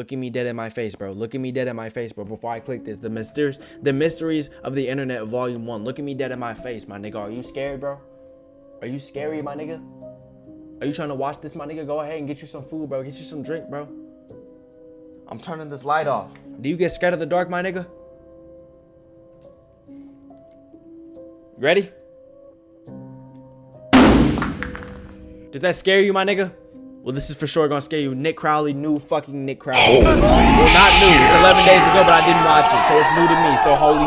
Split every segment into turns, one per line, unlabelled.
Look at me dead in my face, bro. Look at me dead in my face, bro. Before I click this, the mysteries of the internet, volume 1. Look at me dead in my face, my nigga. Are you scared, bro? Are you scary, my nigga? Are you trying to watch this, my nigga? Go ahead and get you some food, bro. Get you some drink, bro. I'm turning this light off. Do you get scared of the dark, my nigga? Ready? Did that scare you, my nigga? Well, this is for sure gonna scare you. Nick Crowley, new fucking Nick Crowley. Well, not new. It's 11 days ago, but I didn't watch it, so it's new to me. So holy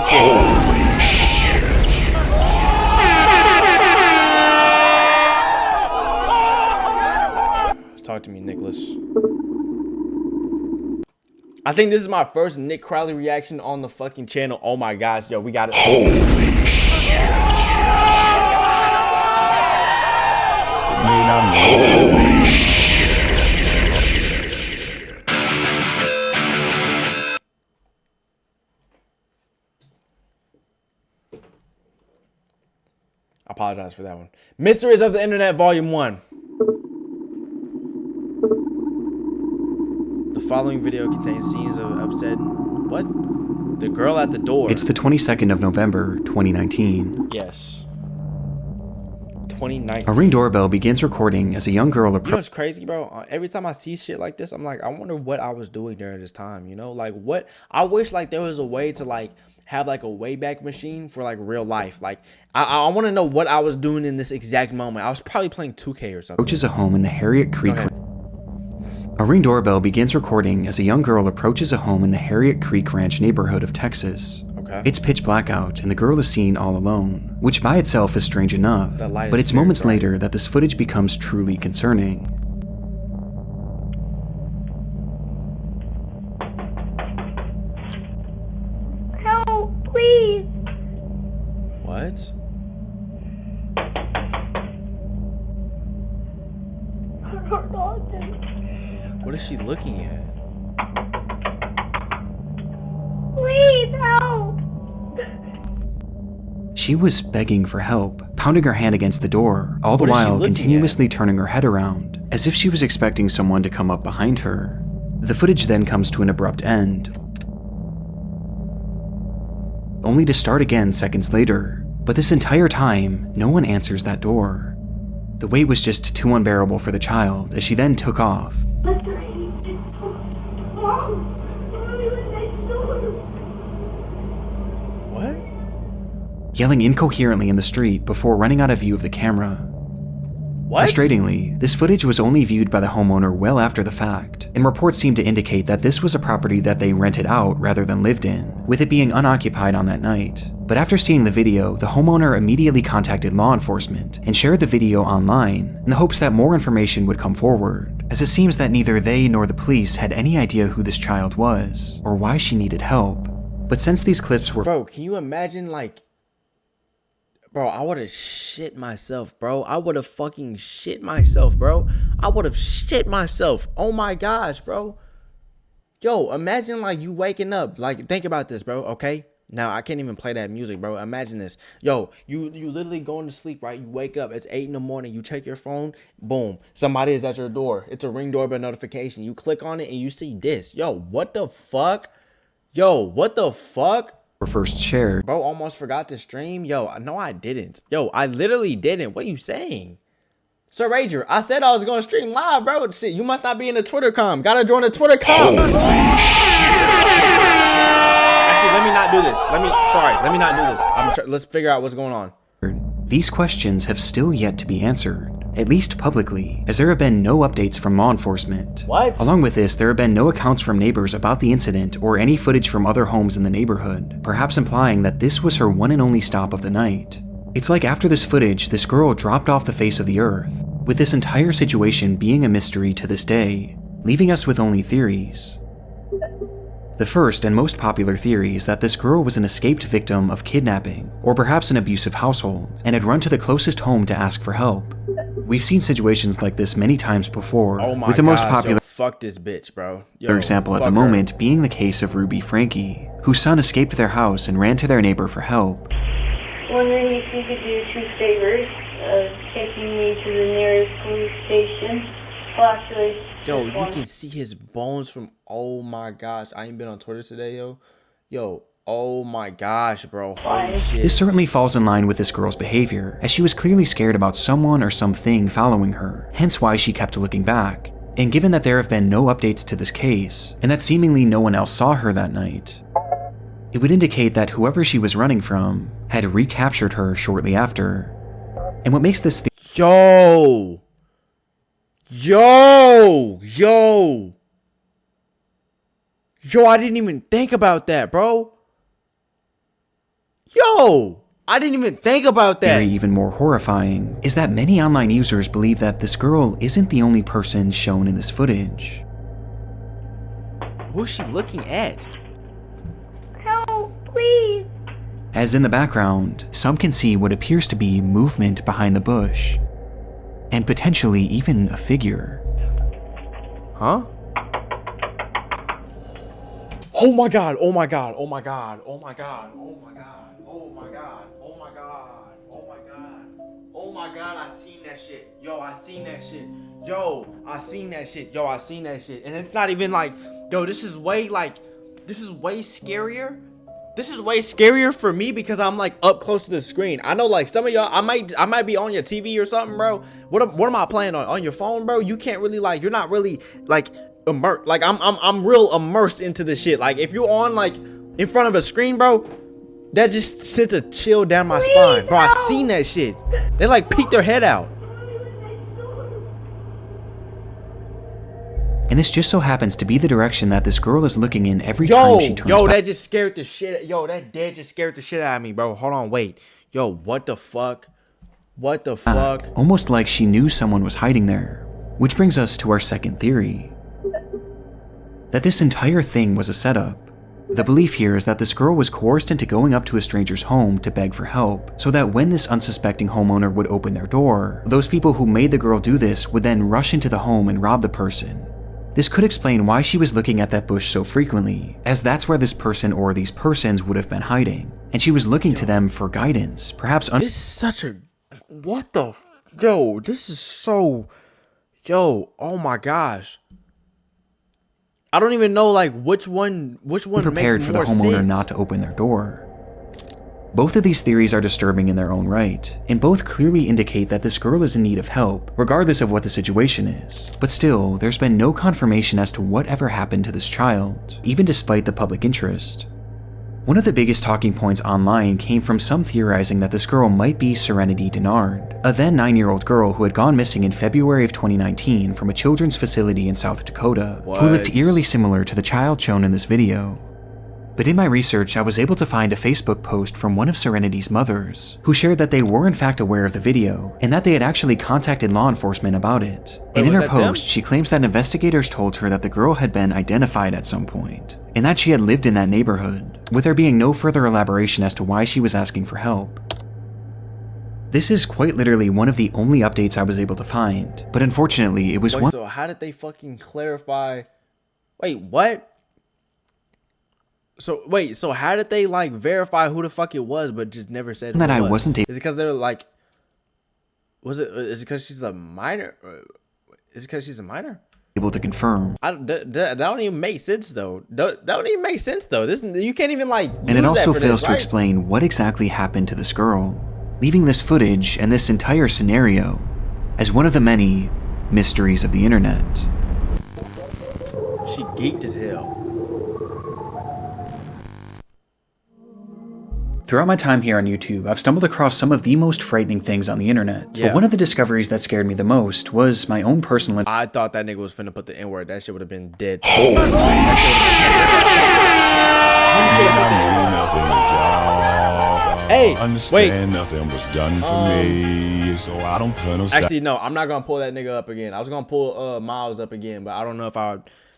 shit. Talk to me, Nicholas. I think this is my first Nick Crowley reaction on the fucking channel. Oh my gosh, yo, we got it. I apologize for that one. Mysteries of the Internet, Volume 1. The following video contains scenes of upsetting... What? The girl at the door.
It's the 22nd of November, 2019.
Yes. 2019.
A Ring doorbell begins recording as a young girl approaches.
You know what's crazy, bro? Every time I see shit like this, I'm like, I wonder what I was doing during this time, you know? Like, what? I wish, like, there was a way to, like, have, like, a Wayback Machine for, like, real life. Like, I want to know what I was doing in this exact moment. I was probably playing 2K or something.
Approaches a home in the Harriet Creek. A Ring doorbell begins recording as a young girl approaches a home in the Harriet Creek Ranch neighborhood of Texas.
Okay.
It's pitch black out, and the girl is seen all alone, which by itself is strange enough, but it's moments later that this footage becomes truly concerning.
Help, please.
What? What is she looking at?
Please help.
She was begging for help, pounding her hand against the door, all the while continuously turning her head around, as if she was expecting someone to come up behind her. The footage then comes to an abrupt end, only to start again seconds later. But this entire time, no one answers that door. The wait was just too unbearable for the child, as she then took off.
What?
Yelling incoherently in the street before running out of view of the camera.
What?
Frustratingly, this footage was only viewed by the homeowner well after the fact, and reports seem to indicate that this was a property that they rented out rather than lived in, with it being unoccupied on that night. But after seeing the video, the homeowner immediately contacted law enforcement and shared the video online in the hopes that more information would come forward, as it seems that neither they nor the police had any idea who this child was or why she needed help. But since these clips were—
Bro, can you imagine, like... Bro, I would have shit myself, bro. I would have fucking shit myself, bro. I would have shit myself. Oh my gosh, bro. Yo, imagine, like, you waking up. Like, think about this, bro, okay? Now, I can't even play that music, bro. Imagine this. Yo, you literally going to sleep, right? You wake up. It's 8 in the morning. You check your phone. Boom. Somebody is at your door. It's a Ring doorbell notification. You click on it and you see this. Yo, what the fuck? Yo, what the fuck?
first shared.
Bro, almost forgot to stream. Yo, no, I didn't. Yo, I literally didn't. What are you saying? Sir Rager, I said I was going to stream live, bro. Shit, you must not be in the Twitter com. Gotta join the Twitter com. Actually, let me not do this. Let me not do this. Let's figure out what's going on.
These questions have still yet to be answered, at least publicly, as there have been no updates from law enforcement.
What?
Along with this, there have been no accounts from neighbors about the incident or any footage from other homes in the neighborhood, perhaps implying that this was her one and only stop of the night. It's like after this footage, this girl dropped off the face of the earth, with this entire situation being a mystery to this day, leaving us with only theories. The first and most popular theory is that this girl was an escaped victim of kidnapping, or perhaps an abusive household, and had run to the closest home to ask for help. We've seen situations like this many times before, with the most popular
fuck this bitch, bro. Yo,
example at the moment being the case of Ruby Frankie, whose son escaped their house and ran to their neighbor for help.
Wondering if you could do 2 favors, taking me to the nearest police station
Well, actually,
Yo,
this
you
one.
can see his bones from. Oh my gosh, I ain't been on Twitter today, yo. Yo, oh my gosh, bro. Holy shit.
This certainly falls in line with this girl's behavior, as she was clearly scared about someone or something following her, hence why she kept looking back. And given that there have been no updates to this case, and that seemingly no one else saw her that night, it would indicate that whoever she was running from had recaptured her shortly after. And what makes this
Yo, I didn't even think about that, bro. Yo, I didn't even think about that.
theory even more horrifying is that many online users believe that this girl isn't the only person shown in this footage.
Who's she looking at?
Help, please.
As in the background, some can see what appears to be movement behind the bush, and potentially even a figure.
Huh? Oh my god, oh my god, oh my god, oh my god, oh my god, oh my god, oh my god, oh my god, oh my god, I seen that shit. Yo, I seen that shit. Yo, I seen that shit. Yo, I seen that shit. And it's not even like, yo, this is way scarier. This is way scarier for me because I'm like up close to the screen. I know like some of y'all, I might be on your TV or something, bro. What am I playing on your phone, bro? You can't really like, you're not really like immersed. Like I'm real immersed into this shit. Like if you're on like in front of a screen, bro, that just sends a chill down my spine, bro. I seen that shit. They like peeked their head out.
And this just so happens to be the direction that this girl is looking in every time she turns back.
That just scared the shit. Yo, that dead just scared the shit out of me, bro. Hold on, wait. Yo, what the fuck? What the fuck?
Almost like she knew someone was hiding there. Which brings us to our second theory. That this entire thing was a setup. The belief here is that this girl was coerced into going up to a stranger's home to beg for help, so that when this unsuspecting homeowner would open their door, those people who made the girl do this would then rush into the home and rob the person. This could explain why she was looking at that bush so frequently, as that's where this person or these persons would have been hiding, and she was looking to them for guidance, perhaps
This is such a... What the... Yo, this is so... Yo, oh my gosh. I don't even know like which one
prepared
makes
for the
more
homeowner
sense.
not to open their door. Both of these theories are disturbing in their own right, and both clearly indicate that this girl is in need of help, regardless of what the situation is. But still, there's been no confirmation as to whatever happened to this child, even despite the public interest. One of the biggest talking points online came from some theorizing that this girl might be Serenity Denard, a then 9-year-old girl who had gone missing in February of 2019 from a children's facility in South Dakota, who looked eerily similar to the child shown in this video. But in my research, I was able to find a Facebook post from one of Serenity's mothers, who shared that they were in fact aware of the video, and that they had actually contacted law enforcement about it. And in her post, she claims that investigators told her that the girl had been identified at some point, and that she had lived in that neighborhood, with there being no further elaboration as to why she was asking for help. This is quite literally one of the only updates I was able to find, but unfortunately it was one.
So how did they fucking clarify? Wait, what? So how did they like verify who the fuck it was, but just never said who
that
it
I
was?
wasn't
Is it because they're like? Is it because she's a minor? Is it because she's a minor?
able to confirm.
That don't even make sense though. That don't even make sense though. This, you can't even like.
And it also fails to explain what exactly happened to this girl, leaving this footage and this entire scenario as one of the many mysteries of the internet.
She geeked as hell.
Throughout my time here on YouTube, I've stumbled across some of the most frightening things on the internet.
Yeah.
But one of the discoveries that scared me the most was my own personal...
I thought that nigga was finna put the N-word. That shit would have been dead. Hey,
understand nothing was done for me, so I don't put no
actually, no, I'm not gonna pull that nigga up again. I was gonna pull Miles up again, but I don't know if I.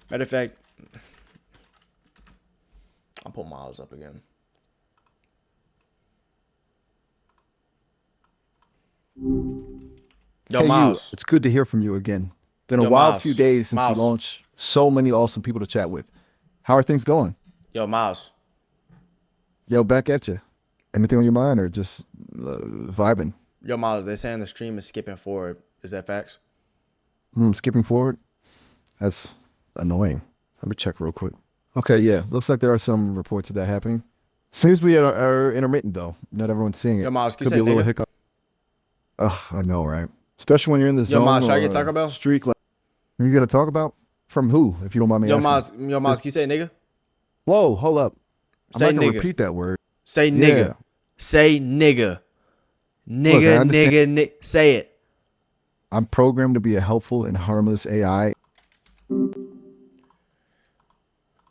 Matter of fact, I'll pull Miles up again. Yo,
Hey,
Miles.
it's good to hear from you again. Been a
Yo,
wild
Miles.
few days since
Miles.
we launched. So many awesome people to chat with. How are things going?
Yo, Miles.
Yo, back at you. Anything on your mind or just vibing?
Yo, Miles. They saying the stream is skipping forward. Is that facts?
Skipping forward. That's annoying. Let me check real quick. Okay, yeah. Looks like there are some reports of that happening. Seems to be intermittent though. Not everyone's seeing it.
Yo, Miles, you
Could be
say
a little
nigga?
hiccup. Ugh, I know, right? Especially when you're in the
Yo,
zone
Miles, should I
or
get Taco Bell?
streak. Like, you got to talk about from who, if you don't mind me
Yo,
asking.
Miles, can you say nigga?
Whoa, hold up. I'm
Say
not gonna
nigga.
repeat that word.
Say
Yeah.
nigga. Say nigga.
Look, I
Nigga,
understand.
nigga. Say it.
I'm programmed to be a helpful and harmless AI.
All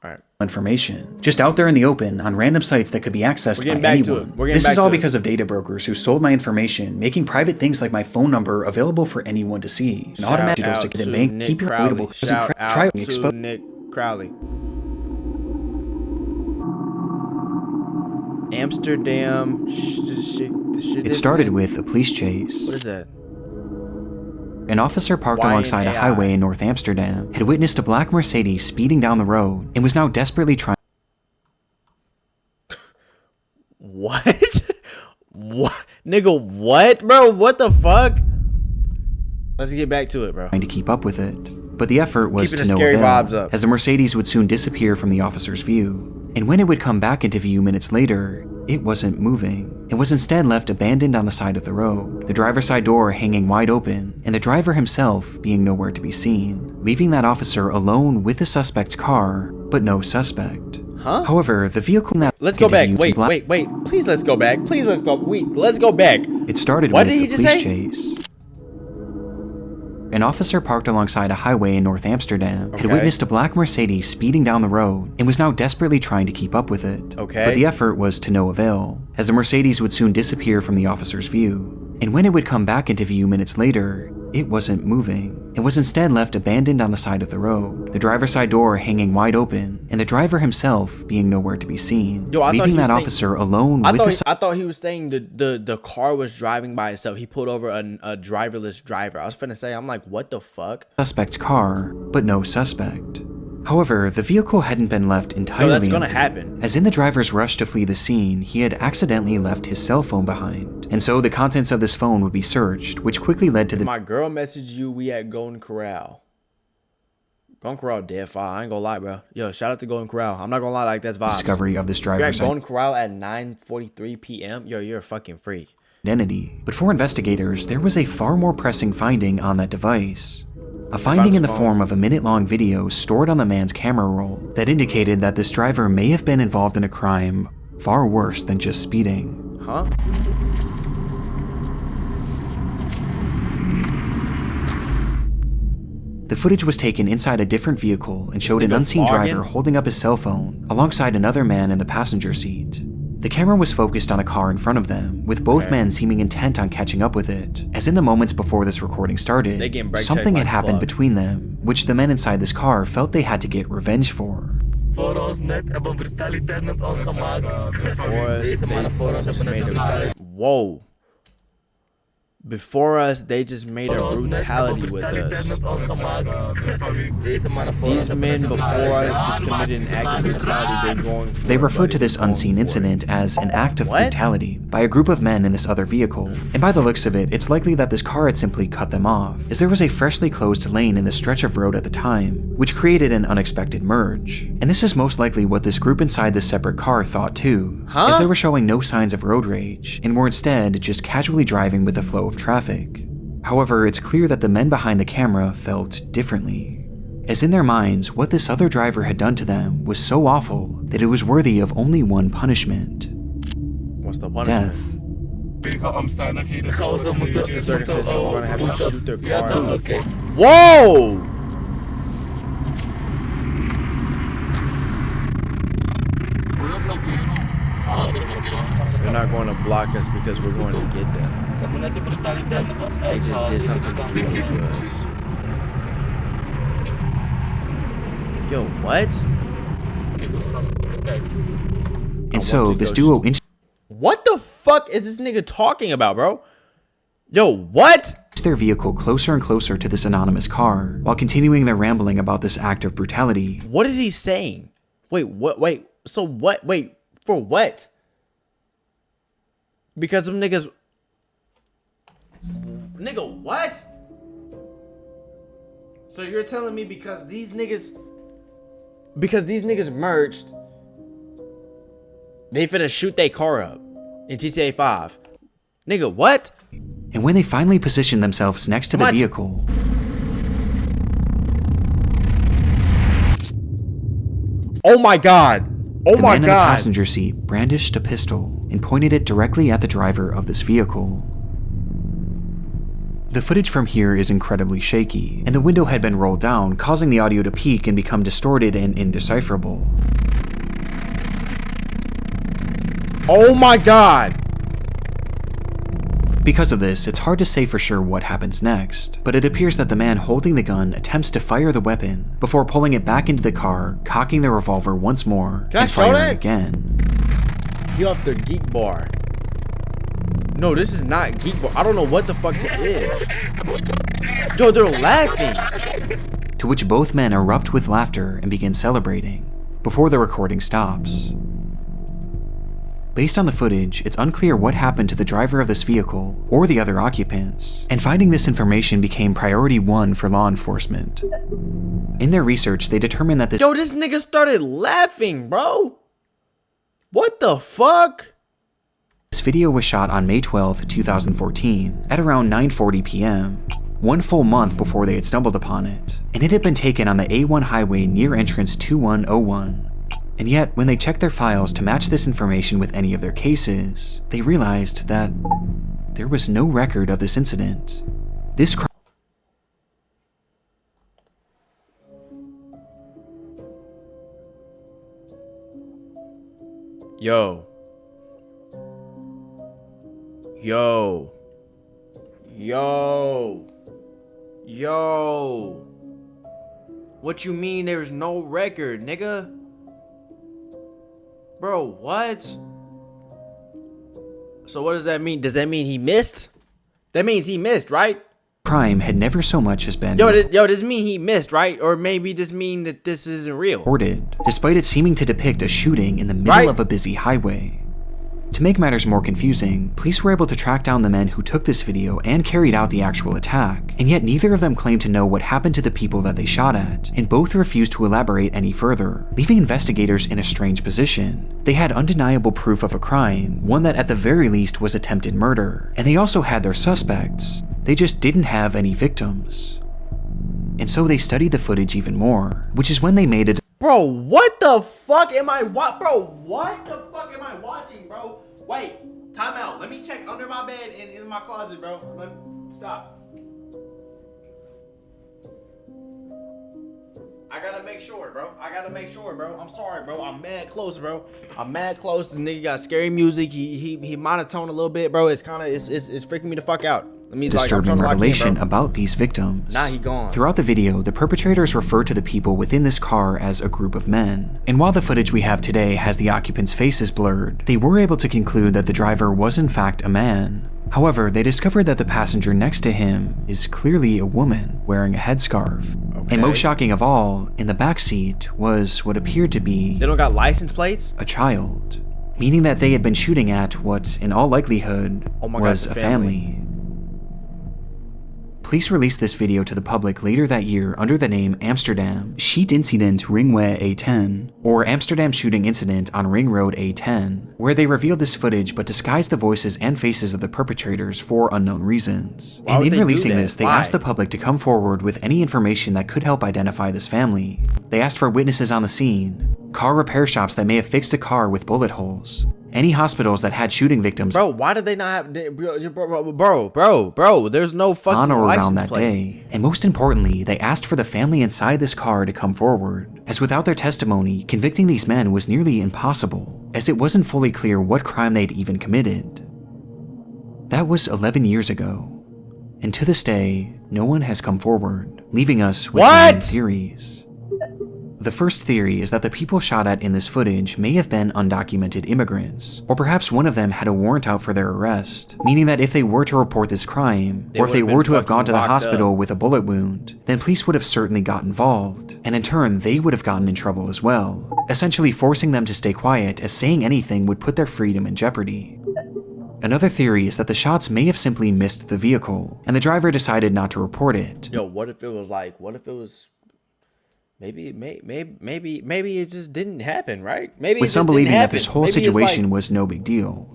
right.
Information just out there in the open on random sites that could be accessed
We're getting
by
back to
anyone.
it. We're getting
This
back
is all
to it.
because of data brokers who sold my information, making private things like my phone number available for anyone to see. An automatic
Shout out
digital
to
bank
Nick
keep your
Crowley.
relatable because
Shout
try
out
to
to
expose.
Nick Crowley. Amsterdam.
It started with a police chase.
What is that?
An officer parked alongside a
YNAI.
highway in North Amsterdam had witnessed a black Mercedes speeding down the road and was now desperately trying
What? What? Nigga, what, bro? What the fuck? Let's get back to it, bro.
to keep up with it. But the effort was
Keeping
to
the
no
scary
avail,
vibes up.
as the Mercedes would soon disappear from the officer's view. And when it would come back into view minutes later, it wasn't moving. It was instead left abandoned on the side of the road, the driver's side door hanging wide open, and the driver himself being nowhere to be seen, leaving that officer alone with the suspect's car, but no suspect.
Huh?
However, the vehicle that
Let's go back.
into view-
Wait. Please, let's go back. Please, let's go. Let's go back.
It started
What
with
did he
a
just
police
say?
chase. An officer parked alongside a highway in North Amsterdam had
Okay.
witnessed a black Mercedes speeding down the road and was now desperately trying to keep up with it.
Okay.
But the effort was to no avail, as the Mercedes would soon disappear from the officer's view. And when it would come back into view minutes later, it wasn't moving. It was instead left abandoned on the side of the road, the driver's side door hanging wide open, and the driver himself being nowhere to be seen,
Yo, I thought
leaving
he was
that
saying-
officer alone with the
I thought he was saying the car was driving by itself. He pulled over a driverless driver. I was finna say, I'm like, what the fuck?
suspect's car, but no suspect. However, the vehicle hadn't been left entirely
Yo, that's gonna
empty,
happen.
as in the driver's rush to flee the scene, he had accidentally left his cell phone behind, and so the contents of this phone would be searched, which quickly led to the
My girl messaged you. We at Golden Corral. Golden Corral dead fire. I ain't gonna lie, bro. Yo, shout out to Golden Corral. I'm not gonna lie, like that's vibes.
discovery of this
You're at
driver's
Golden Corral at 9:43 p.m. Yo, you're a fucking freak.
identity. But for investigators, there was a far more pressing finding on that device. A finding in the
phone.
form of a minute-long video stored on the man's camera roll that indicated that this driver may have been involved in a crime far worse than just speeding.
Huh?
The footage was taken inside a different vehicle and showed an
nigga
unseen
vlogging?
driver holding up his cell phone alongside another man in the passenger seat. The camera was focused on a car in front of them, with both men seeming intent on catching up with it, as in the moments before this recording
They
started,
getting brake
something
checked
had
like
happened
fuck.
between them, which the men inside this car felt they had to get revenge for.
Voor ons net hebben brutaliteit met ons gemaakt. Deze mannen voor ons hebben net brutaliteit.
Whoa. Before us, they just made a brutality with us.
met ons gemaakt. Deze mannen voor ons
These
hebben
men
net
before us just committed an act of brutality. They're going for
They
it,
referred to
buddy.
this
They're going
unseen
for it.
incident as an act of
What?
brutality by a group of men in this other vehicle, and by the looks of it, it's likely that this car had simply cut them off, as there was a freshly closed lane in the stretch of road at the time, which created an unexpected merge. And this is most likely what this group inside this separate car thought too,
Huh?
as they were showing no signs of road rage, and were instead just casually driving with the flow of traffic. However, it's clear that the men behind the camera felt differently, as in their minds, what this other driver had done to them was so awful that it was worthy of only one punishment:
What's the punishment?
death.
Gozer moeten
Circumstances, we're gonna have to shoot their
Ja
car.
dan, oké.
Whoa! They're not going to block us because we're going to get them.
Ze hebben net die brutaliteit met ons
They just
uitgehaald.
did
Deze
something
kant
brutal
weer
to us. Yo, what?
Kijk hoe straks kijk.
And so,
to
this
go
duo
What the fuck is this nigga talking about, bro? Yo, what?
inched their vehicle closer and closer to this anonymous car, while continuing their rambling about this act of brutality.
What is he saying? Wait, what? Wait, so what? Wait, for what? Because of niggas. Nigga, what? So you're telling me because these niggas merged, they finna shoot their car up in GTA 5. Nigga, what?
And when they finally positioned themselves next to the vehicle,
oh my god. Oh
the
my
man in the
god.
passenger seat brandished a pistol and pointed it directly at the driver of this vehicle. The footage from here is incredibly shaky, and the window had been rolled down, causing the audio to peak and become distorted and indecipherable.
Oh my god.
Because of this, it's hard to say for sure what happens next, but it appears that the man holding the gun attempts to fire the weapon before pulling it back into the car, cocking the revolver once more, and firing again.
You off the geek bar. No, this is not geek bar. I don't know what the fuck this is. Yo, they're laughing.
To which both men erupt with laughter and begin celebrating, before the recording stops. Based on the footage, it's unclear what happened to the driver of this vehicle or the other occupants, and finding this information became priority 1 for law enforcement. In their research, they determined that this
nigga started laughing, bro. What the fuck?
This video was shot on May 12, 2014, at around 9:40 p.m., 1 full month before they had stumbled upon it, and it had been taken on the A1 highway near entrance 2101. And yet, when they checked their files to match this information with any of their cases, they realized that there was no record of this incident. This crime
Yo. Yo. Yo. Yo. What you mean there's no record, nigga? Bro, what? So what does that mean? Does that mean he missed? That means he missed, right?
crime had never so much as been
does mean he missed, right? Or maybe this mean that this isn't real.
reported, despite it seeming to depict a shooting in the middle of a busy highway. To make matters more confusing, police were able to track down the men who took this video and carried out the actual attack, and yet neither of them claimed to know what happened to the people that they shot at, and both refused to elaborate any further, leaving investigators in a strange position. They had undeniable proof of a crime, one that at the very least was attempted murder, and they also had their suspects. They just didn't have any victims. And so they studied the footage even more, which is when they made a
Bro, what the fuck am I what the fuck am I watching, bro? Wait, time out. Let me check under my bed and in my closet, bro. Stop. I gotta make sure, bro. I'm sorry, bro. I'm mad close, bro. The nigga got scary music. He monotone a little bit, bro. It's freaking me the fuck out.
disturbing revelation about these victims.
Nah, he gone.
Throughout the video, the perpetrators refer to the people within this car as a group of men. And while the footage we have today has the occupants' faces blurred, they were able to conclude that the driver was in fact a man. However, they discovered that the passenger next to him is clearly a woman wearing a headscarf.
Okay.
And most shocking of all, in the back seat was what appeared to be
They don't got license plates?
a child, meaning that they had been shooting at what, in all likelihood, was a family. Police released this video to the public later that year under the name Amsterdam Sheet Incident Ringway A10, or Amsterdam Shooting Incident on Ring Road A10, where they revealed this footage but disguised the voices and faces of the perpetrators for unknown reasons.
Why
And
would
in
they do
releasing
that?
this, they
Why?
asked the public to come forward with any information that could help identify this family. They asked for witnesses on the scene, car repair shops that may have fixed a car with bullet holes, any hospitals that had shooting victims
Bro, why did they not have bro, there's no fucking
on or around
license
that
plate.
day. And most importantly, they asked for the family inside this car to come forward, as without their testimony, convicting these men was nearly impossible, as it wasn't fully clear what crime they'd even committed. That was 11 years ago, and to this day, no one has come forward, leaving us with many theories. The first theory is that the people shot at in this footage may have been undocumented immigrants, or perhaps one of them had a warrant out for their arrest, meaning that if they were to report this crime, or if they were to have gone to the hospital with a bullet wound, then police would have certainly got involved, and in turn they would have gotten in trouble as well, essentially forcing them to stay quiet as saying anything would put their freedom in jeopardy. Another theory is that the shots may have simply missed the vehicle, and the driver decided not to report it.
Yo, what if it was maybe it just didn't happen, right? Maybe
with some believing that this whole situation was no big deal.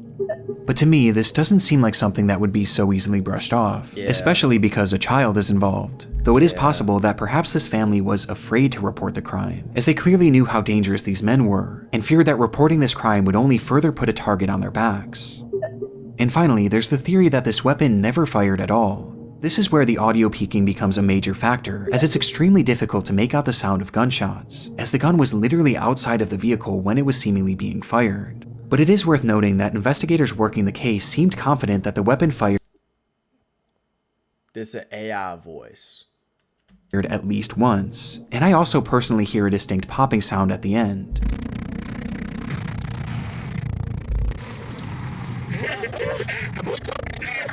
But to me, this doesn't seem like something that would be so easily brushed off, especially because a child is involved. Though it is possible that perhaps this family was afraid to report the crime, as they clearly knew how dangerous these men were, and feared that reporting this crime would only further put a target on their backs. And finally, there's the theory that this weapon never fired at all. This is where the audio peaking becomes a major factor, as it's extremely difficult to make out the sound of gunshots, as the gun was literally outside of the vehicle when it was seemingly being fired. But it is worth noting that investigators working the case seemed confident that the weapon fired
this an AI voice.
At least once, and I also personally hear a distinct popping sound at the end.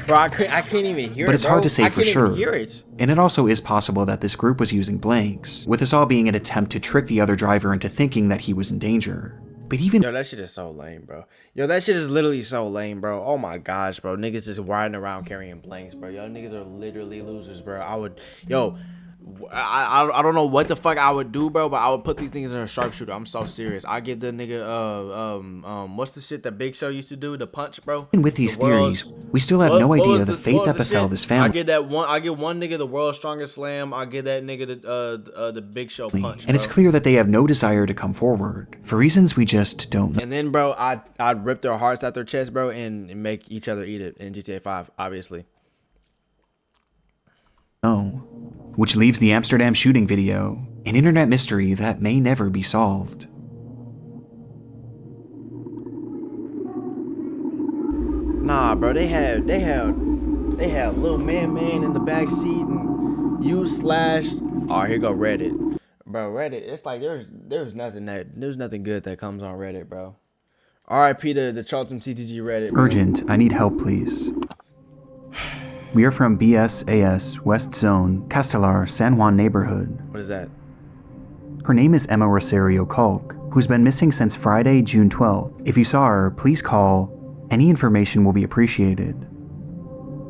Bro, I can't even hear it.
But it's hard to say for sure.
Hear it.
And it also is possible that this group was using blanks, with this all being an attempt to trick the other driver into thinking that he was in danger. But even
yo, that shit is so lame, bro. Yo, that shit is literally so lame, bro. Oh my gosh, bro. Niggas just riding around carrying blanks, bro. Yo, niggas are literally losers, bro. I don't know what the fuck I would do, bro, but I would put these things in a sharpshooter. I'm so serious. I give the nigga what's the shit that Big Show used to do? The punch, bro.
And with these theories, we still have no idea the fate that befell this family.
I give one nigga the world's strongest slam. I give that nigga the Big Show punch.
And it's clear that they have no desire to come forward for reasons we just don't know.
And then, bro, I'd rip their hearts out their chest, bro, and make each other eat it in GTA 5, obviously.
Which leaves the Amsterdam shooting video an internet mystery that may never be solved.
Nah, bro, they had little man in the back seat and oh, here go Reddit. Bro, Reddit, it's like there's nothing good that comes on Reddit, bro. RIP to the Chaltom CTG Reddit. Man.
Urgent, I need help, please. We are from BSAS West Zone, Castelar, San Juan neighborhood.
What is that?
Her name is Emma Rosario Culk, who's been missing since Friday, June 12th. If you saw her, please call. Any information will be appreciated.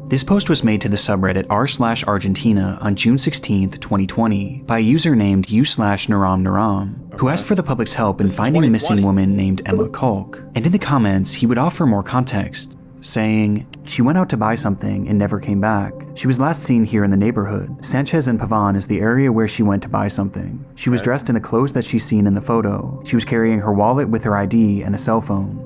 This post was made to the subreddit r/Argentina on June 16th, 2020 by a user named u/Naram, who asked for the public's help in finding a missing woman named Emma Culk. And in the comments, he would offer more context, saying, "She went out to buy something and never came back. She was last seen here in the neighborhood. Sanchez and Pavan is the area where she went to buy something. She was dressed in the clothes that she's seen in the photo. She was carrying her wallet with her ID and a cell phone."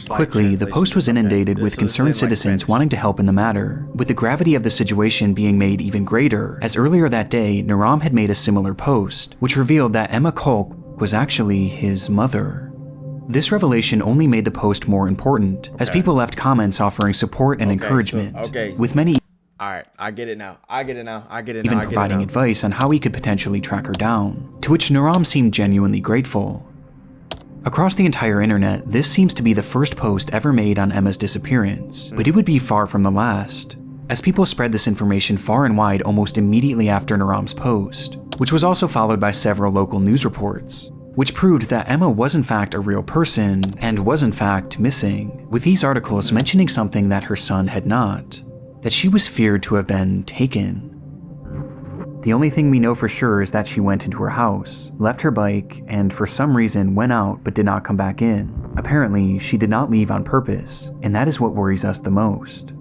Quickly, the post was inundated with concerned citizens wanting to help in the matter, with the gravity of the situation being made even greater, as earlier that day, Naram had made a similar post, which revealed that Emma Culk was actually his mother. This revelation only made the post more important, as people left comments offering support and encouragement, with many
Alright, I get it now.
even providing advice on how he could potentially track her down, to which Naram seemed genuinely grateful. Across the entire internet, this seems to be the first post ever made on Emma's disappearance, but it would be far from the last, as people spread this information far and wide almost immediately after Naram's post, which was also followed by several local news reports, which proved that Emma was in fact a real person and was in fact missing, with these articles mentioning something that her son had not, that she was feared to have been taken. The only thing we know for sure is that she went into her house, left her bike, and for some reason went out but did not come back in. Apparently, she did not leave on purpose, and that is what worries us the most.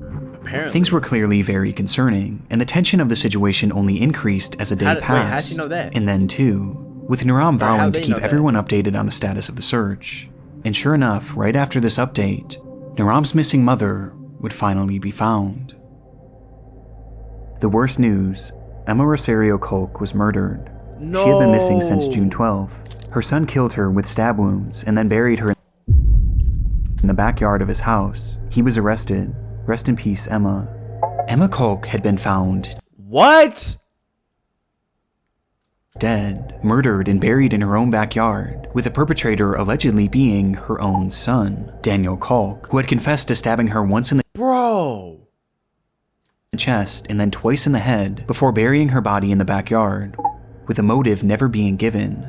Things were clearly very concerning, and the tension of the situation only increased as the day passed.
Wait, how'd she know that?
And then too, with Naram vowing to keep everyone updated on the status of the search. And sure enough, right after this update, Naram's missing mother would finally be found. The worst news, Emma Rosario Culk was murdered.
No.
She had been missing since June 12th. Her son killed her with stab wounds and then buried her in the backyard of his house. He was arrested. Rest in peace, Emma. Emma Culk had been found
What?
dead, murdered, and buried in her own backyard, with the perpetrator allegedly being her own son, Daniel Culk, who had confessed to stabbing her once in the chest and then twice in the head before burying her body in the backyard, with a motive never being given.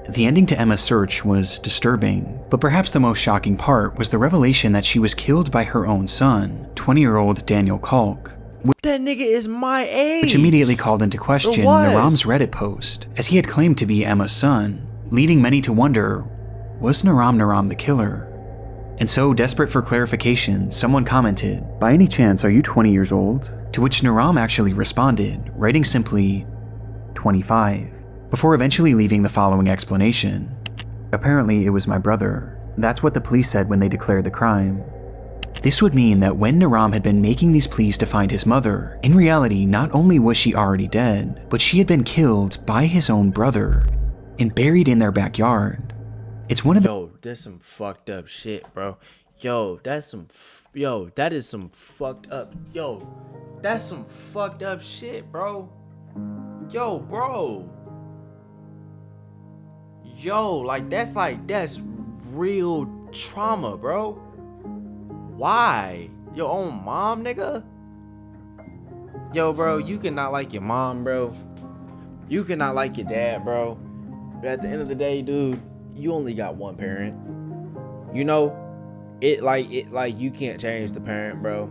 The ending to Emma's search was disturbing, but perhaps the most shocking part was the revelation that she was killed by her own son, 20-year-old Daniel Kalk.
That nigga is my age.
Which immediately called into question Naram's Reddit post, as he had claimed to be Emma's son, leading many to wonder, was Naram the killer? And so, desperate for clarification, someone commented, "By any chance, are you 20 years old?" To which Naram actually responded, writing simply, 25, before eventually leaving the following explanation. "Apparently, it was my brother. That's what the police said when they declared the crime." This would mean that when Naram had been making these pleas to find his mother, in reality, not only was she already dead, but she had been killed by his own brother and buried in their backyard. It's one of the—
Yo, that's some fucked up shit, bro. Yo, that's some that is some fucked up. Yo, that's some fucked up shit, bro. Yo, bro. Yo, that's real trauma, bro. Why? Your own mom, nigga? Yo, bro, you cannot like your mom, bro. You cannot like your dad, bro. But at the end of the day, dude, you only got one parent. You know, it like you can't change the parent, bro.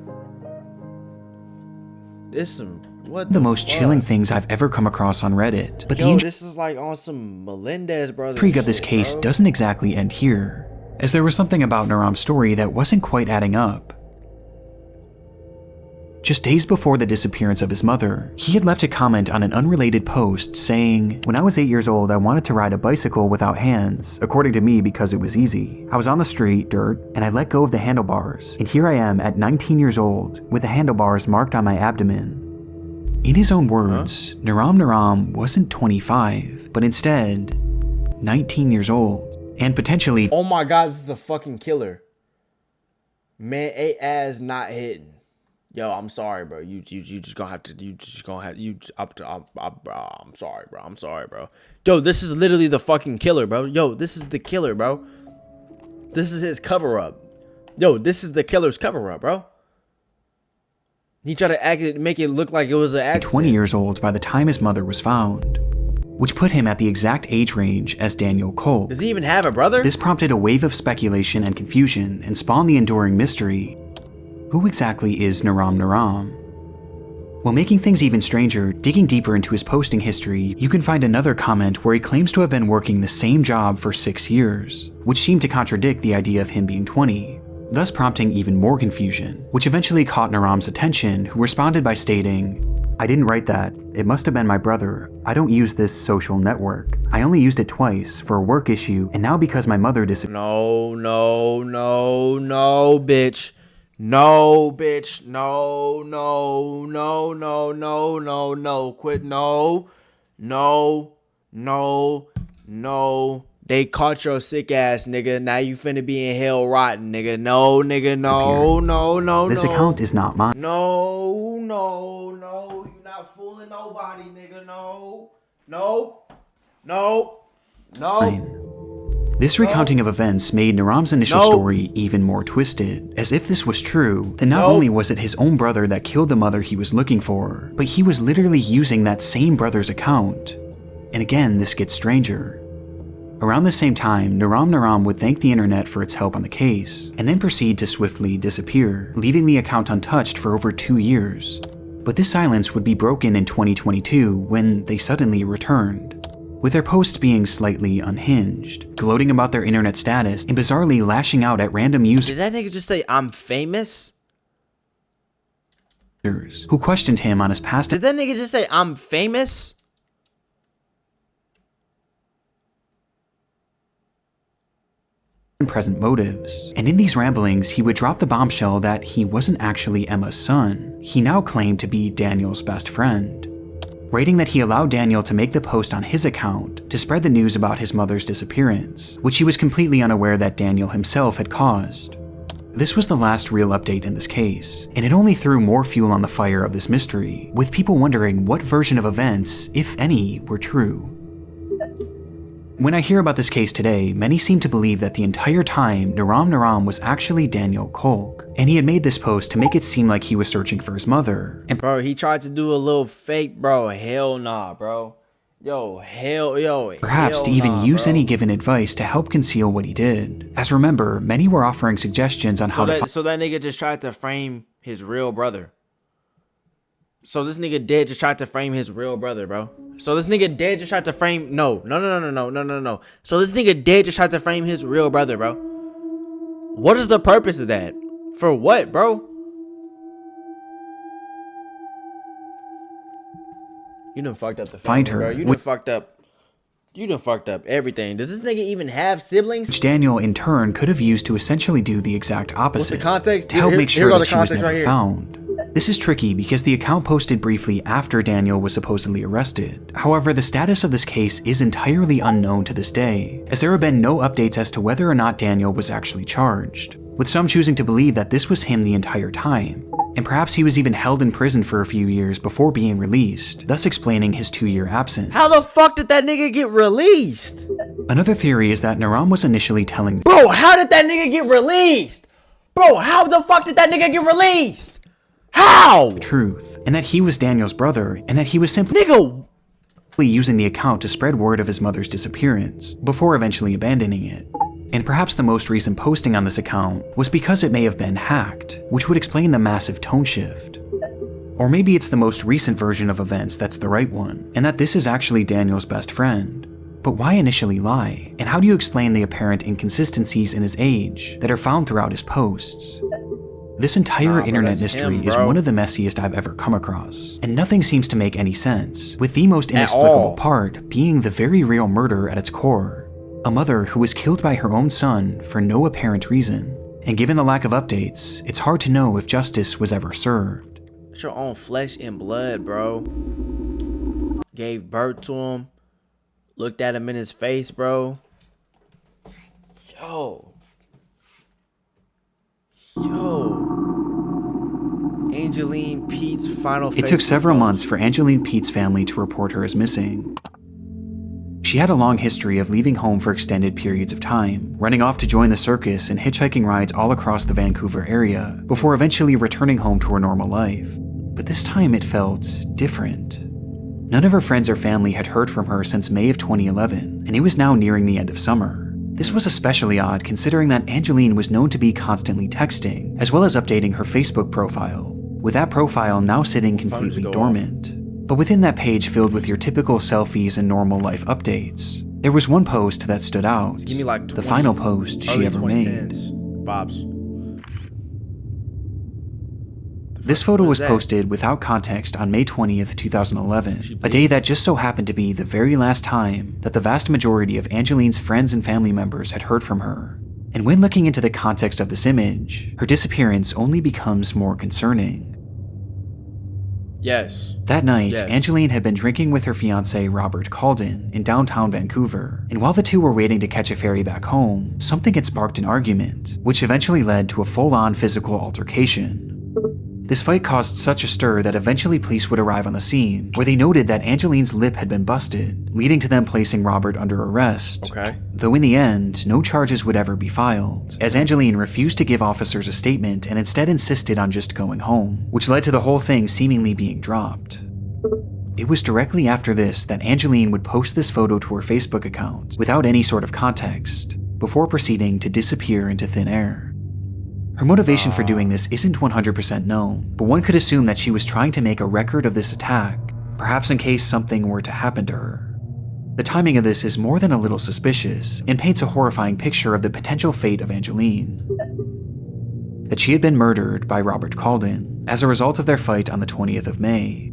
This some what
the most chilling things I've ever come across on Reddit. But
yo, this is like on some Melendez brothers.
The intrigue of this case doesn't exactly end here, as there was something about Naram's story that wasn't quite adding up. Just days before the disappearance of his mother, he had left a comment on an unrelated post saying, "When I was 8 years old, I wanted to ride a bicycle without hands, according to me because it was easy. I was on the street, dirt, and I let go of the handlebars, and here I am at 19 years old, with the handlebars marked on my abdomen." In his own words, Naram wasn't 25, but instead, 19 years old, and potentially—
oh my god, this is the fucking killer. Man, a ass not hitting. Yo, I'm sorry, bro. You just gonna have to. I'm sorry, bro. I'm sorry, bro. Yo, this is literally the fucking killer, bro. Yo, this is the killer, bro. This is his cover up. Yo, this is the killer's cover up, bro. He tried to make it look like it was an accident.
20 years old by the time his mother was found, which put him at the exact age range as Daniel Kalk.
Does he even have a brother?
This prompted a wave of speculation and confusion and spawned the enduring mystery. Who exactly is Naram? While making things even stranger, digging deeper into his posting history, you can find another comment where he claims to have been working the same job for 6 years, which seemed to contradict the idea of him being 20, thus prompting even more confusion, which eventually caught Naram's attention, who responded by stating, "I didn't write that. It must have been my brother. I don't use this social network. I only used it twice for a work issue, and now because my mother disappeared."
No, bitch. No, bitch. No. Quit. No. They caught your sick ass, nigga. Now you finna be in hell rotten, nigga. No, nigga. No.
This account is not mine.
No. You not fooling nobody, nigga. No.
This recounting of events made Naram's initial story even more twisted, as if this was true, then not only was it his own brother that killed the mother he was looking for, but he was literally using that same brother's account. And again, this gets stranger. Around the same time, Naram would thank the internet for its help on the case, and then proceed to swiftly disappear, leaving the account untouched for over 2 years. But this silence would be broken in 2022 when they suddenly returned, with their posts being slightly unhinged, gloating about their internet status, and bizarrely lashing out at random users.
Did that nigga just say, "I'm famous"?
Who questioned him on his past.
Did that nigga just say, "I'm famous"?
And present motives. And in these ramblings, he would drop the bombshell that he wasn't actually Emma's son. He now claimed to be Daniel's best friend, writing that he allowed Daniel to make the post on his account to spread the news about his mother's disappearance, which he was completely unaware that Daniel himself had caused. This was the last real update in this case, and it only threw more fuel on the fire of this mystery, with people wondering what version of events, if any, were true. When I hear about this case today, many seem to believe that the entire time Naram was actually Daniel Kalk, and he had made this post to make it seem like he was searching for his mother. And
bro, he tried to do a little fake, bro. Hell nah, bro.
Perhaps to even use any given advice to help conceal what he did. As remember, many were offering suggestions on how to
So that nigga just tried to frame his real brother. So this nigga dead just tried to frame his real brother, bro. So this nigga dead just tried to frame no. So this nigga dead just tried to frame his real brother, bro. What is the purpose of that? For what, bro? You done fucked up the family,
find her,
bro. You done fucked up everything. Does this nigga even have siblings?
which Daniel in turn could have used to essentially do the exact opposite.
What's the context?
To help make
Here
sure
go
that
the
she was
context
never
right here.
found. This is tricky because the account posted briefly after Daniel was supposedly arrested. However, the status of this case is entirely unknown to this day, as there have been no updates as to whether or not Daniel was actually charged, with some choosing to believe that this was him the entire time, and perhaps he was even held in prison for a few years before being released, thus explaining his 2-year absence.
How the fuck did that nigga get released?
Another theory is that Naram was initially telling
Bro, how did that nigga get released? Bro, how the fuck did that nigga get released? How?
the truth, and that he was Daniel's brother, and that he was simply
Nigga,
using the account to spread word of his mother's disappearance, before eventually abandoning it. And perhaps the most recent posting on this account was because it may have been hacked, which would explain the massive tone shift. Or maybe it's the most recent version of events that's the right one, and that this is actually Daniel's best friend. But why initially lie? And how do you explain the apparent inconsistencies in his age that are found throughout his posts? This entire internet mystery is one of the messiest I've ever come across, and nothing seems to make any sense, with the most inexplicable part being the very real murder at its core. A mother who was killed by her own son for no apparent reason, and given the lack of updates, it's hard to know if justice was ever served.
it's your own flesh and blood, bro. Gave birth to him. Looked at him in his face, bro. Yo. Angeline Pete's final
It took several months for Angeline Pete's family to report her as missing. She had a long history of leaving home for extended periods of time, running off to join the circus and hitchhiking rides all across the Vancouver area, before eventually returning home to her normal life. But this time it felt different. None of her friends or family had heard from her since May of 2011, and it was now nearing the end of summer. This was especially odd considering that Angeline was known to be constantly texting, as well as updating her Facebook profile, with that profile now sitting completely dormant. But within that page filled with your typical selfies and normal life updates, there was one post that stood out.
Give me like
the final post she ever made.
Bob's.
This photo was posted without context on May 20th, 2011, a day that just so happened to be the very last time that the vast majority of Angeline's friends and family members had heard from her. And when looking into the context of this image, her disappearance only becomes more concerning.
Yes.
That night, Angeline had been drinking with her fiancé Robert Calden in downtown Vancouver, and while the two were waiting to catch a ferry back home, something had sparked an argument, which eventually led to a full-on physical altercation. This fight caused such a stir that eventually police would arrive on the scene, where they noted that Angeline's lip had been busted, leading to them placing Robert under arrest.
Okay.
Though in the end, no charges would ever be filed, as Angeline refused to give officers a statement and instead insisted on just going home, which led to the whole thing seemingly being dropped. It was directly after this that Angeline would post this photo to her Facebook account without any sort of context, before proceeding to disappear into thin air. Her motivation for doing this isn't 100% known, but one could assume that she was trying to make a record of this attack, perhaps in case something were to happen to her. The timing of this is more than a little suspicious, and paints a horrifying picture of the potential fate of Angeline. That she had been murdered by Robert Calden as a result of their fight on the 20th of May.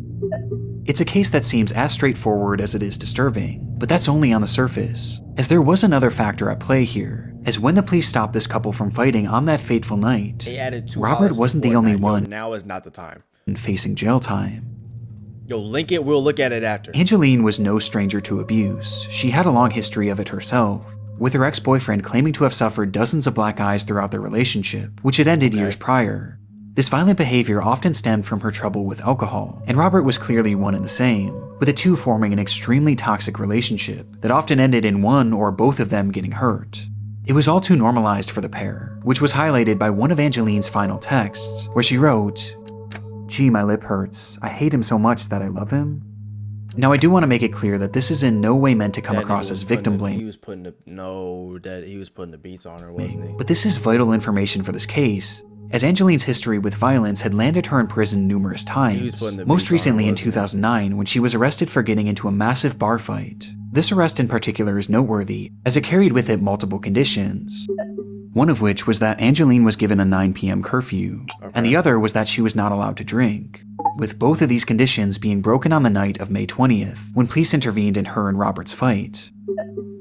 It's a case that seems as straightforward as it is disturbing, but that's only on the surface, as there was another factor at play here, as when the police stopped this couple from fighting on that fateful night, Robert wasn't the only one
now is not the time.
facing jail time.
Yo, link it, we'll look at it after.
Angeline was no stranger to abuse. She had a long history of it herself, with her ex-boyfriend claiming to have suffered dozens of black eyes throughout their relationship, which had ended years prior. This violent behavior often stemmed from her trouble with alcohol, and Robert was clearly one and the same, with the two forming an extremely toxic relationship that often ended in one or both of them getting hurt. It was all too normalized for the pair, which was highlighted by one of Angeline's final texts, where she wrote, "Gee, my lip hurts. I hate him so much that I love him." Now, I do want to make it clear that this is in no way meant to come
That nigga
across
was
as victim
putting the-
blaming.
He was putting the beats on her, wasn't he?
But this is vital information for this case, as Angeline's history with violence had landed her in prison numerous times,
putting the beats
most
on her,
recently in
wasn't he?
2009 when she was arrested for getting into a massive bar fight. This arrest in particular is noteworthy, as it carried with it multiple conditions. One of which was that Angeline was given a 9 p.m. curfew, and the other was that she was not allowed to drink, with both of these conditions being broken on the night of May 20th, when police intervened in her and Robert's fight.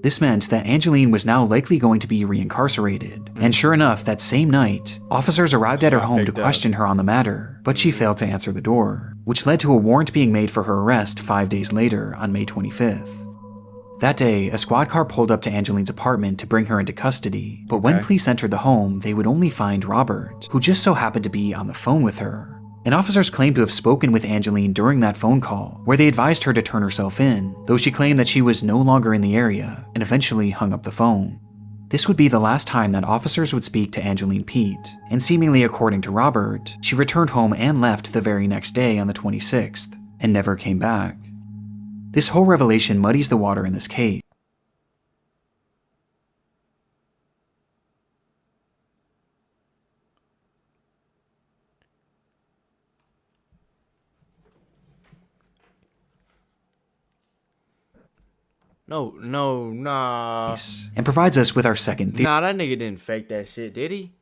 This meant that Angeline was now likely going to be reincarcerated, and sure enough, that same night, officers arrived at her home to question her on the matter, but she failed to answer the door, which led to a warrant being made for her arrest 5 days later on May 25th. That day, a squad car pulled up to Angeline's apartment to bring her into custody, but when police entered the home, they would only find Robert, who just so happened to be on the phone with her. And officers claimed to have spoken with Angeline during that phone call, where they advised her to turn herself in, though she claimed that she was no longer in the area, and eventually hung up the phone. This would be the last time that officers would speak to Angeline Pete, and seemingly according to Robert, she returned home and left the very next day on the 26th, and never came back. This whole revelation muddies the water in this case.
Nah.
And provides us with our second theory.
Nah, that nigga didn't fake that shit, did he?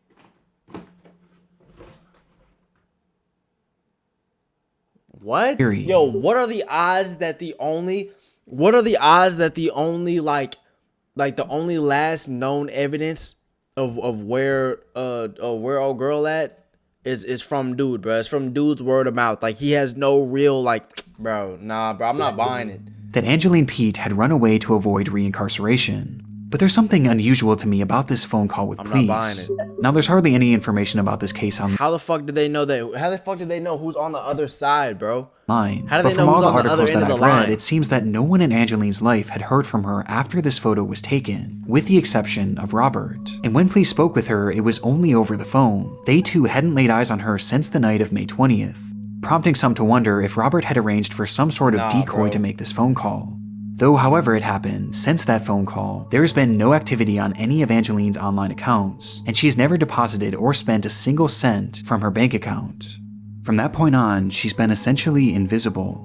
What? Yo, what are the odds that the only like the only last known evidence of where old girl at is from dude, bro. It's from dude's word of mouth. Like he has no real bro, nah, bro, I'm not buying it.
That Angeline Pete had run away to avoid reincarceration. But there's something unusual to me about this phone call with police.
I'm not buying it.
Now, there's hardly any information about this case online.
How the fuck did they know that? How the fuck did they know who's on the other side, bro? How do
But
they
from
know
all
who's
the
on the other
articles
end
that
of
I've
the
read,
line?
it seems that no one in Angeline's life had heard from her after this photo was taken, with the exception of Robert. And when police spoke with her, it was only over the phone. They too hadn't laid eyes on her since the night of May 20th, prompting some to wonder if Robert had arranged for some sort of decoy to make this phone call. Though, however it happened, since that phone call, there has been no activity on any of Angeline's online accounts, and she has never deposited or spent a single cent from her bank account. From that point on, she's been essentially invisible.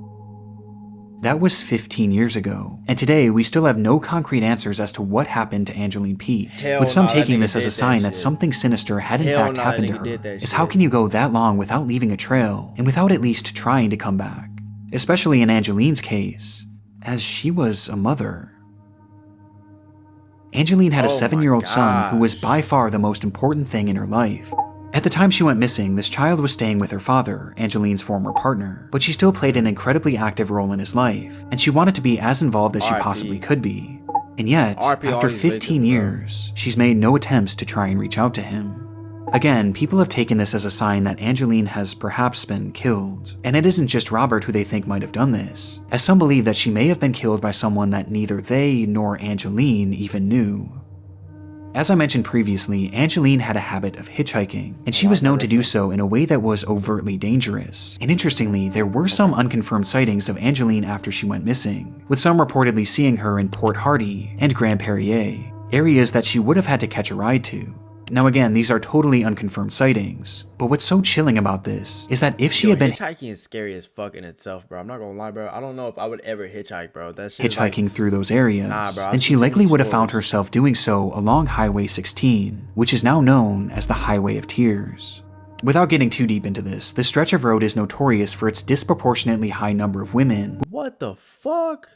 That was 15 years ago, and today we still have no concrete answers as to what happened to Angeline Pete, with some taking this as a sign that something sinister had in fact happened to her. Is how can you go that long without leaving a trail, and without at least trying to come back? Especially in Angeline's case, as she was a mother. Angeline had a 7-year-old son who was by far the most important thing in her life. At the time she went missing, this child was staying with her father, Angeline's former partner, but she still played an incredibly active role in his life, and she wanted to be as involved as she possibly could be. And yet, after 15 years, she's made no attempts to try and reach out to him. Again, people have taken this as a sign that Angeline has perhaps been killed, and it isn't just Robert who they think might have done this, as some believe that she may have been killed by someone that neither they nor Angeline even knew. As I mentioned previously, Angeline had a habit of hitchhiking, and she was known to do so in a way that was overtly dangerous. And interestingly, there were some unconfirmed sightings of Angeline after she went missing, with some reportedly seeing her in Port Hardy and Grand Perrier, areas that she would have had to catch a ride to. Now again, these are totally unconfirmed sightings, but what's so chilling about this is that if she had been
hitchhiking is scary as fuck in itself, bro. I'm not gonna lie, bro. I don't know if I would ever hitchhike, bro. That shit
hitchhiking through those areas, then she likely would have found herself doing so along Highway 16, which is now known as the Highway of Tears. Without getting too deep into this stretch of road is notorious for its disproportionately high number of women.
What the fuck?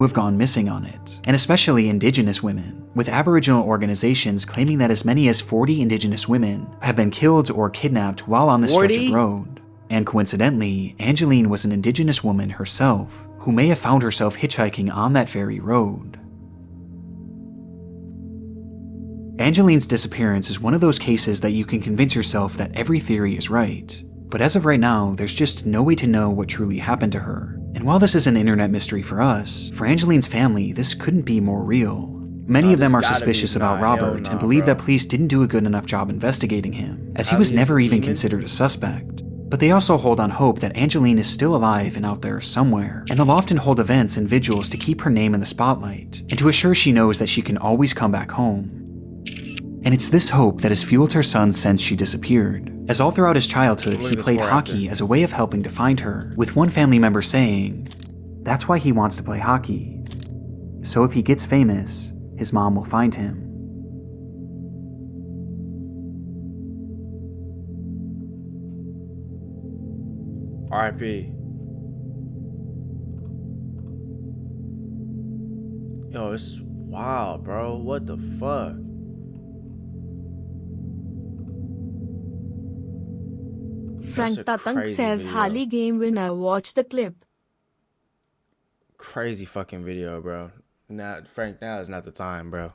Who have gone missing on it, and especially Indigenous women, with Aboriginal organizations claiming that as many as 40 Indigenous women have been killed or kidnapped while on this stretch of road. And coincidentally, Angeline was an Indigenous woman herself, who may have found herself hitchhiking on that very road. Angeline's disappearance is one of those cases that you can convince yourself that every theory is right. But as of right now, there's just no way to know what truly happened to her. And while this is an internet mystery for us, for Angeline's family, this couldn't be more real. Many of them are suspicious about Robert and believe that police didn't do a good enough job investigating him, as he was never even considered a suspect. But they also hold on hope that Angeline is still alive and out there somewhere, and they'll often hold events and vigils to keep her name in the spotlight, and to assure she knows that she can always come back home. And it's this hope that has fueled her son since she disappeared, as all throughout his childhood he played hockey as a way of helping to find her, with one family member saying, "That's why he wants to play hockey. So if he gets famous, his mom will find him."
R.I.P. Yo, it's wild, bro. What the fuck?
Frank
That's a
Tatang
crazy
says
video.
Harley game winner. Watch the clip.
Crazy fucking video, bro. Now, Frank, now is not the time, bro.